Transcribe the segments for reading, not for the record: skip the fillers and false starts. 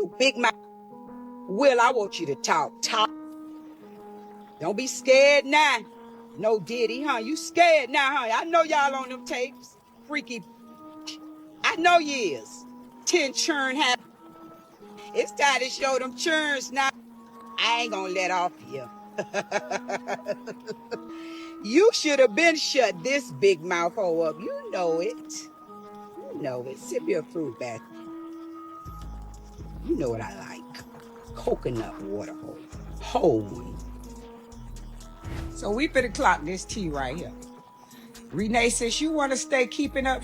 you big mouth. Will, I want you to talk. Don't be scared now. No Diddy, huh? You scared now, huh? I know y'all on them tapes. Freaky. I know you is. 10 churn happen. It's time to show them churns now. I ain't gonna let off here. You should have been shut this big mouth hole up. You know it. You know it. Sip your fruit back. You know what I like. Coconut water hole. Whole one. So we finna clock this tea right here. Renee says you wanna stay keeping up.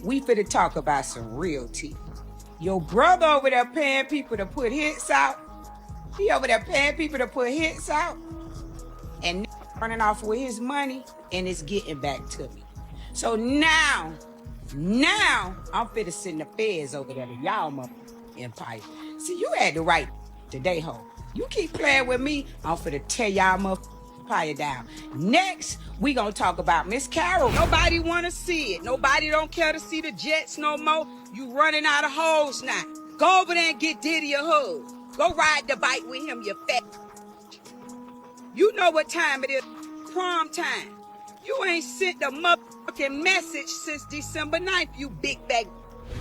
We finna talk about some real tea. Your brother over there paying people to put hits out. He over there paying people to put hits out. And running off with his money, and it's getting back to me. So now I'm finna send the feds over there to y'all mother empire. See, you had the right today, ho. You keep playing with me, I'm finna tear y'all mother empire down. Next, we gonna talk about Miss Carol. Nobody wanna see it. Nobody don't care to see the Jets no more. You running out of hoes now. Go over there and get Diddy a hug. Go ride the bike with him, you fat. You know what time it is. Prom time. You ain't sent a motherfucking message since December 9th, you big bag.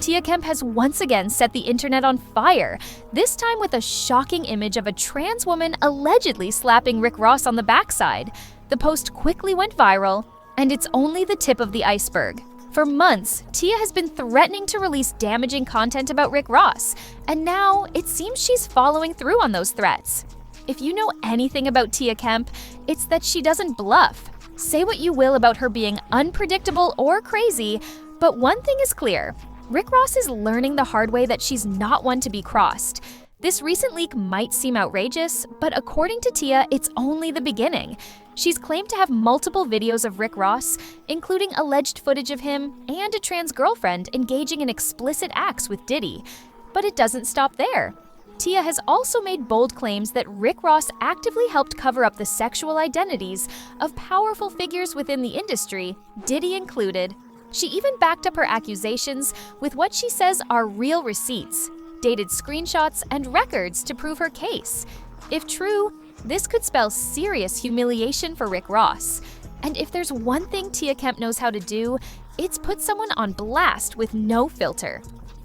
Tia Kemp has once again set the internet on fire, this time with a shocking image of a trans woman allegedly slapping Rick Ross on the backside. The post quickly went viral, and it's only the tip of the iceberg. For months, Tia has been threatening to release damaging content about Rick Ross, and now it seems she's following through on those threats. If you know anything about Tia Kemp, it's that she doesn't bluff. Say what you will about her being unpredictable or crazy, but one thing is clear. Rick Ross is learning the hard way that she's not one to be crossed. This recent leak might seem outrageous, but according to Tia, it's only the beginning. She's claimed to have multiple videos of Rick Ross, including alleged footage of him and a trans girlfriend engaging in explicit acts with Diddy. But it doesn't stop there. Tia has also made bold claims that Rick Ross actively helped cover up the sexual identities of powerful figures within the industry, Diddy included. She even backed up her accusations with what she says are real receipts, dated screenshots, and records to prove her case. If true, this could spell serious humiliation for Rick Ross. And if there's one thing Tia Kemp knows how to do, it's put someone on blast with no filter.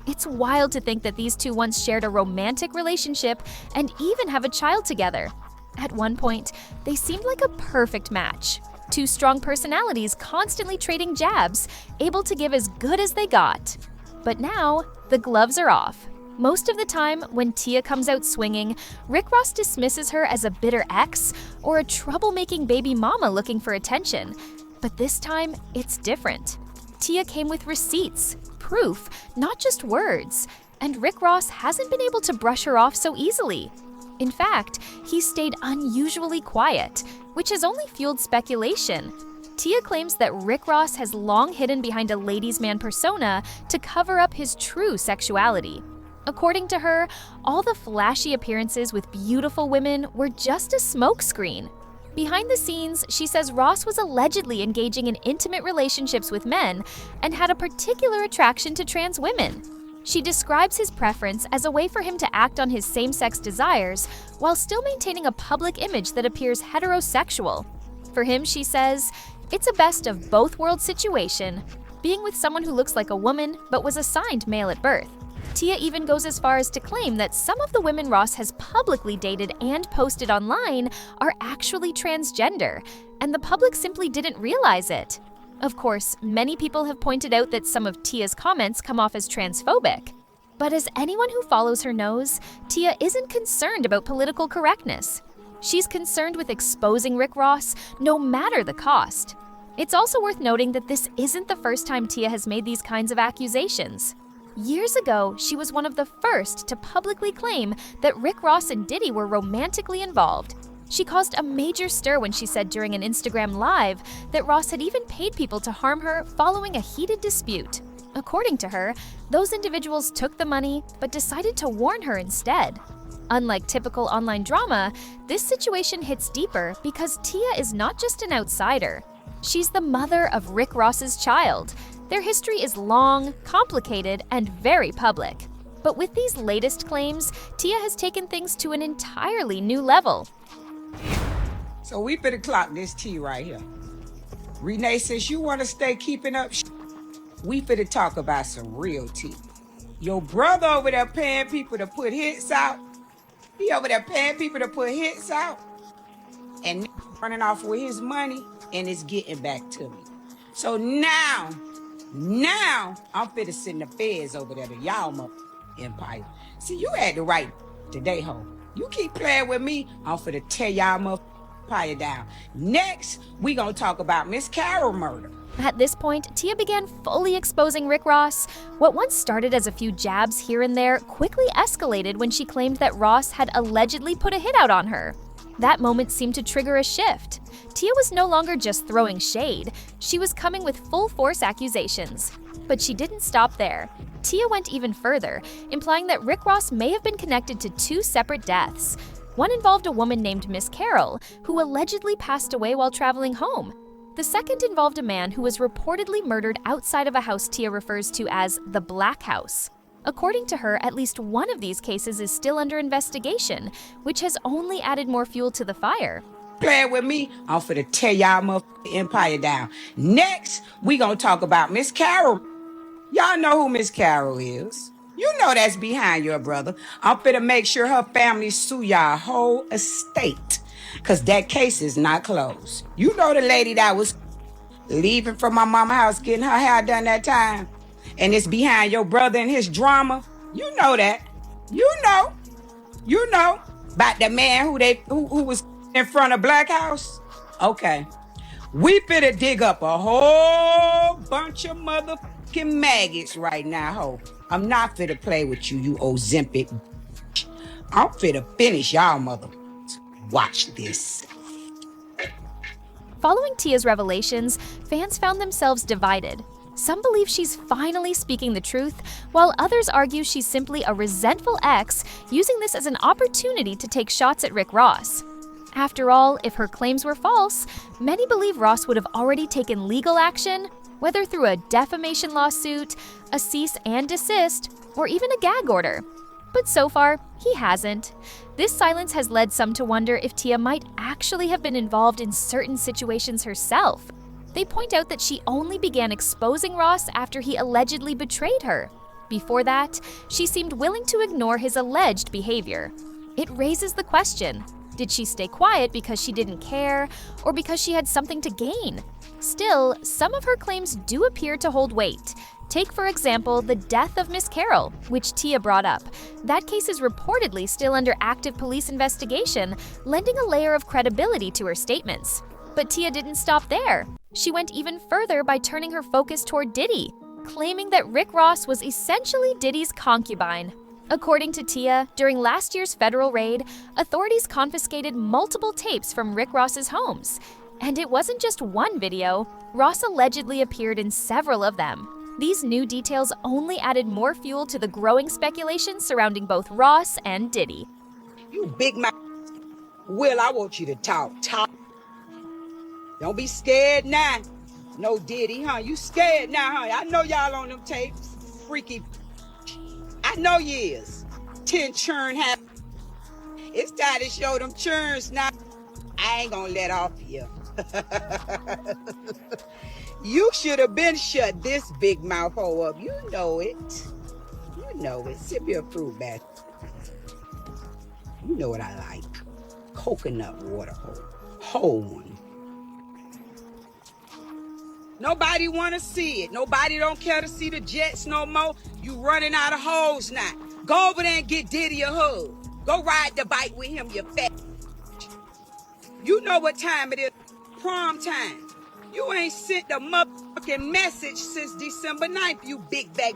It's wild to think that these two once shared a romantic relationship and even have a child together. At one point, they seemed like a perfect match. Two strong personalities constantly trading jabs, able to give as good as they got. But now, the gloves are off. Most of the time, when Tia comes out swinging, Rick Ross dismisses her as a bitter ex or a troublemaking baby mama looking for attention. But this time, it's different. Tia came with receipts, proof, not just words, and Rick Ross hasn't been able to brush her off so easily. In fact, he stayed unusually quiet, which has only fueled speculation. Tia claims that Rick Ross has long hidden behind a ladies' man persona to cover up his true sexuality. According to her, all the flashy appearances with beautiful women were just a smokescreen. Behind the scenes, she says Ross was allegedly engaging in intimate relationships with men and had a particular attraction to trans women. She describes his preference as a way for him to act on his same-sex desires while still maintaining a public image that appears heterosexual. For him, she says, it's a best of both worlds situation, being with someone who looks like a woman but was assigned male at birth. Tia even goes as far as to claim that some of the women Ross has publicly dated and posted online are actually transgender, and the public simply didn't realize it. Of course, many people have pointed out that some of Tia's comments come off as transphobic. But as anyone who follows her knows, Tia isn't concerned about political correctness. She's concerned with exposing Rick Ross, no matter the cost. It's also worth noting that this isn't the first time Tia has made these kinds of accusations. Years ago, she was one of the first to publicly claim that Rick Ross and Diddy were romantically involved. She caused a major stir when she said during an Instagram Live that Ross had even paid people to harm her following a heated dispute. According to her, those individuals took the money but decided to warn her instead. Unlike typical online drama, this situation hits deeper because Tia is not just an outsider. She's the mother of Rick Ross's child. Their history is long, complicated, and very public. But with these latest claims, Tia has taken things to an entirely new level. So we better clock this tea right here. Renee says you want to stay keeping up. We finna talk about some real tea. Your brother over there paying people to put hits out. He over there paying people to put hits out. And running off with his money and it's getting back to me. So now I'm finna send the feds over there to y'all mother empire. See, you had the right today, ho. You keep playing with me, I'm finna tear y'all mother empire down. Next, we gonna talk about Miss Carol murder. At this point, Tia began fully exposing Rick Ross. What once started as a few jabs here and there quickly escalated when she claimed that Ross had allegedly put a hit out on her. That moment seemed to trigger a shift. Tia was no longer just throwing shade, she was coming with full-force accusations. But she didn't stop there. Tia went even further, implying that Rick Ross may have been connected to two separate deaths. One involved a woman named Miss Carol, who allegedly passed away while traveling home. The second involved a man who was reportedly murdered outside of a house Tia refers to as the Black House. According to her, at least one of these cases is still under investigation, which has only added more fuel to the fire. Playing with me, I'm finna tear y'all motherfucking empire down. Next, we gonna talk about Miss Carol. Y'all know who Miss Carol is. You know that's behind your brother. I'm finna make sure her family sue y'all whole estate, cause that case is not closed. You know the lady that was leaving from my mama's house getting her hair done that time, and it's behind your brother and his drama. You know that. You know about the man who was in front of Black House. Okay, we finna dig up a whole bunch of motherfucking maggots right now, ho. I'm not finna play with you, you Ozempic. I'm finna finish y'all mother. Watch this. Following Tia's revelations, fans found themselves divided. Some believe she's finally speaking the truth, while others argue she's simply a resentful ex using this as an opportunity to take shots at Rick Ross. After all, if her claims were false, many believe Ross would have already taken legal action, whether through a defamation lawsuit, a cease and desist, or even a gag order. But so far, he hasn't. This silence has led some to wonder if Tia might actually have been involved in certain situations herself. They point out that she only began exposing Ross after he allegedly betrayed her. Before that, she seemed willing to ignore his alleged behavior. It raises the question, did she stay quiet because she didn't care, or because she had something to gain? Still, some of her claims do appear to hold weight. Take, for example, the death of Miss Carol, which Tia brought up. That case is reportedly still under active police investigation, lending a layer of credibility to her statements. But Tia didn't stop there. She went even further by turning her focus toward Diddy, claiming that Rick Ross was essentially Diddy's concubine. According to Tia, during last year's federal raid, authorities confiscated multiple tapes from Rick Ross's homes. And it wasn't just one video. Ross allegedly appeared in several of them. These new details only added more fuel to the growing speculation surrounding both Ross and Diddy. You big mouth. Will, I want you to talk. Don't be scared now. No Diddy, huh? You scared now, huh? I know y'all on them tapes. Freaky. I know you is. 10 churn have. It's time to show them churns now. I ain't gonna let off here. You should have been shut this big mouth hole up. You know it. You know it. Sip your fruit bath. You know what I like. Coconut water hole. Whole one. Nobody want to see it. Nobody don't care to see the Jets no more. You running out of holes now. Go over there and get Diddy a hug. Go ride the bike with him, you fat. You know what time it is. Prom time. You ain't sent a motherfucking message since December 9th, you big bag.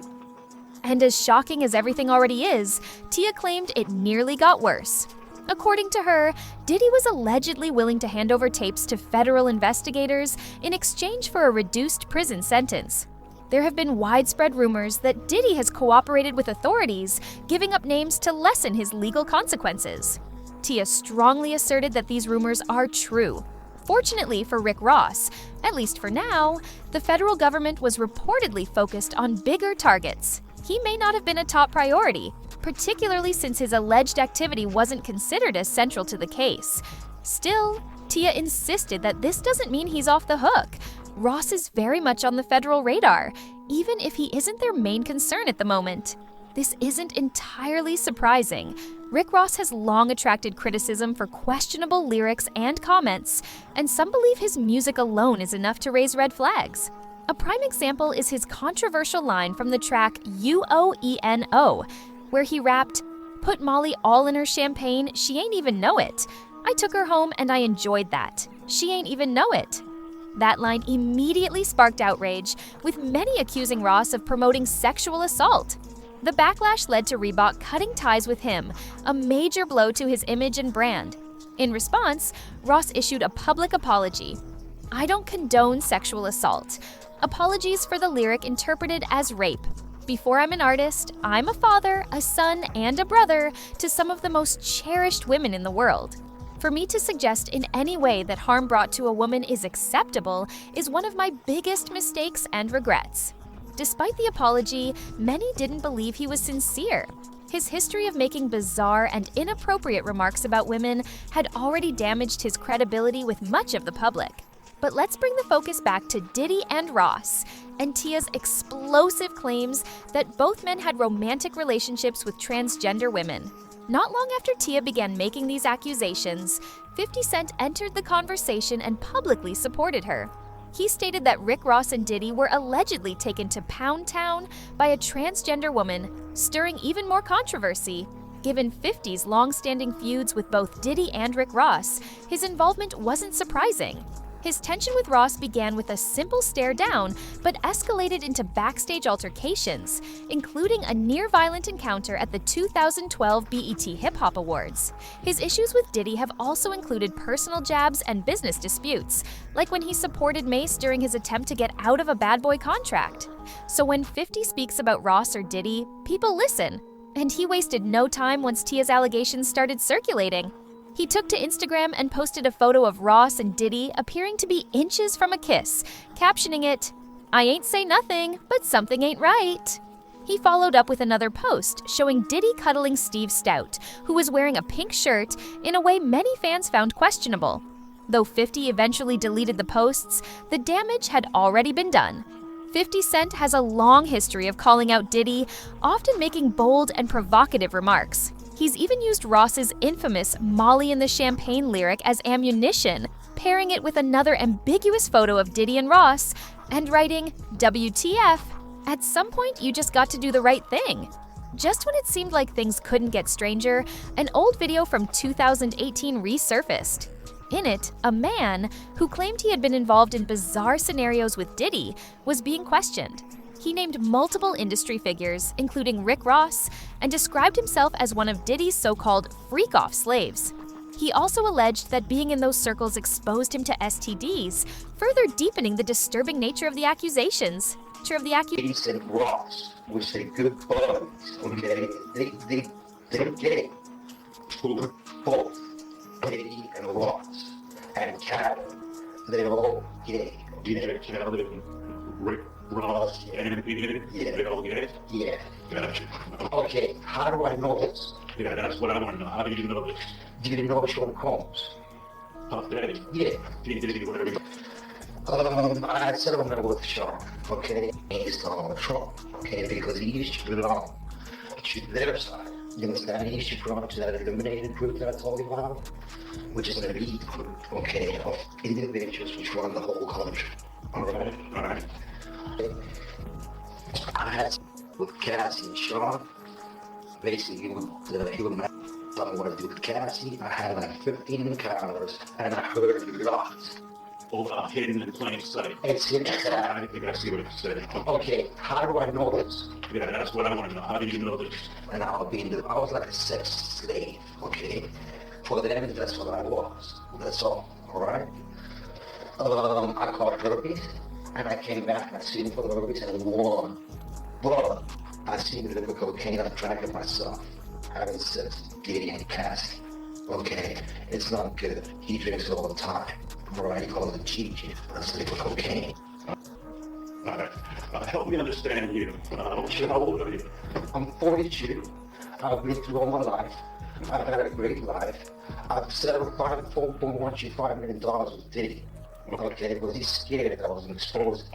And as shocking as everything already is, Tia claimed it nearly got worse. According to her, Diddy was allegedly willing to hand over tapes to federal investigators in exchange for a reduced prison sentence. There have been widespread rumors that Diddy has cooperated with authorities, giving up names to lessen his legal consequences. Tia strongly asserted that these rumors are true. Fortunately for Rick Ross, at least for now, the federal government was reportedly focused on bigger targets. He may not have been a top priority, particularly since his alleged activity wasn't considered as central to the case. Still, Tia insisted that this doesn't mean he's off the hook. Ross is very much on the federal radar, even if he isn't their main concern at the moment. This isn't entirely surprising. Rick Ross has long attracted criticism for questionable lyrics and comments, and some believe his music alone is enough to raise red flags. A prime example is his controversial line from the track UOENO, where he rapped, "Put Molly all in her champagne, she ain't even know it. I took her home and I enjoyed that. She ain't even know it." That line immediately sparked outrage, with many accusing Ross of promoting sexual assault. The backlash led to Reebok cutting ties with him, a major blow to his image and brand. In response, Ross issued a public apology. "I don't condone sexual assault. Apologies for the lyric interpreted as rape. Before I'm an artist, I'm a father, a son, and a brother to some of the most cherished women in the world. For me to suggest in any way that harm brought to a woman is acceptable is one of my biggest mistakes and regrets." Despite the apology, many didn't believe he was sincere. His history of making bizarre and inappropriate remarks about women had already damaged his credibility with much of the public. But let's bring the focus back to Diddy and Ross, and Tia's explosive claims that both men had romantic relationships with transgender women. Not long after Tia began making these accusations, 50 Cent entered the conversation and publicly supported her. He stated that Rick Ross and Diddy were allegedly taken to Pound Town by a transgender woman, stirring even more controversy. Given 50's long-standing feuds with both Diddy and Rick Ross, his involvement wasn't surprising. His tension with Ross began with a simple stare down, but escalated into backstage altercations, including a near-violent encounter at the 2012 BET Hip Hop Awards. His issues with Diddy have also included personal jabs and business disputes, like when he supported Mace during his attempt to get out of a Bad Boy contract. So when 50 speaks about Ross or Diddy, people listen, and he wasted no time once Tia's allegations started circulating. He took to Instagram and posted a photo of Ross and Diddy appearing to be inches from a kiss, captioning it, "I ain't say nothing, but something ain't right." He followed up with another post showing Diddy cuddling Steve Stout, who was wearing a pink shirt in a way many fans found questionable. Though 50 eventually deleted the posts, the damage had already been done. 50 Cent has a long history of calling out Diddy, often making bold and provocative remarks. He's even used Ross's infamous "Molly in the Champagne" lyric as ammunition, pairing it with another ambiguous photo of Diddy and Ross, and writing, "WTF, at some point you just got to do the right thing." Just when it seemed like things couldn't get stranger, an old video from 2018 resurfaced. In it, a man, who claimed he had been involved in bizarre scenarios with Diddy, was being questioned. He named multiple industry figures, including Rick Ross, and described himself as one of Diddy's so-called freak-off slaves. He also alleged that being in those circles exposed him to STDs, further deepening the disturbing nature of the accusations. Diddy and Ross, which they good buddies, okay? They're gay. Both Diddy and Ross and Cat, they're all gay. Rick Ross and Diddy? Yeah. They all get it? Yeah. Gotcha. Okay, how do I know this? Yeah, that's what I want to know. How do you know this? Did you know Sean Combs? Puff Daddy? Yeah. Diddy, whatever. I said I'm gonna go with Sean, okay? He's on Trump, okay? Because he used to belong to their side. You understand? He used to belong to that eliminated group that I told you about, which is an elite group, okay, of individuals which run the whole country. Alright? Alright. Okay. I had with Cassie and Sean. Basically, he would something what to do with Cassie. I had like 15 encounters, and I heard lots. Over hidden in plain sight. It's hidden. I think I see what you said. Okay, how do I know this? Yeah, that's what I want to know. How do you know this? And I was like a sex slave, okay? For them, that's what I was. That's alright? I caught herpes, and I came back and I seen for the herpes and won. But I seen a little cocaine, I drank it myself. Having sex, Diddy and Cassie. Okay, it's not good. He drinks it all the time. Right, he calls it Gigi. That's liquid cocaine. All right. Help me understand you. How old are you? I'm 42. I've been through all my life. I've had a great life. I've settled $5.15 million with Diddy. Okay, but he's scared that I was exposed.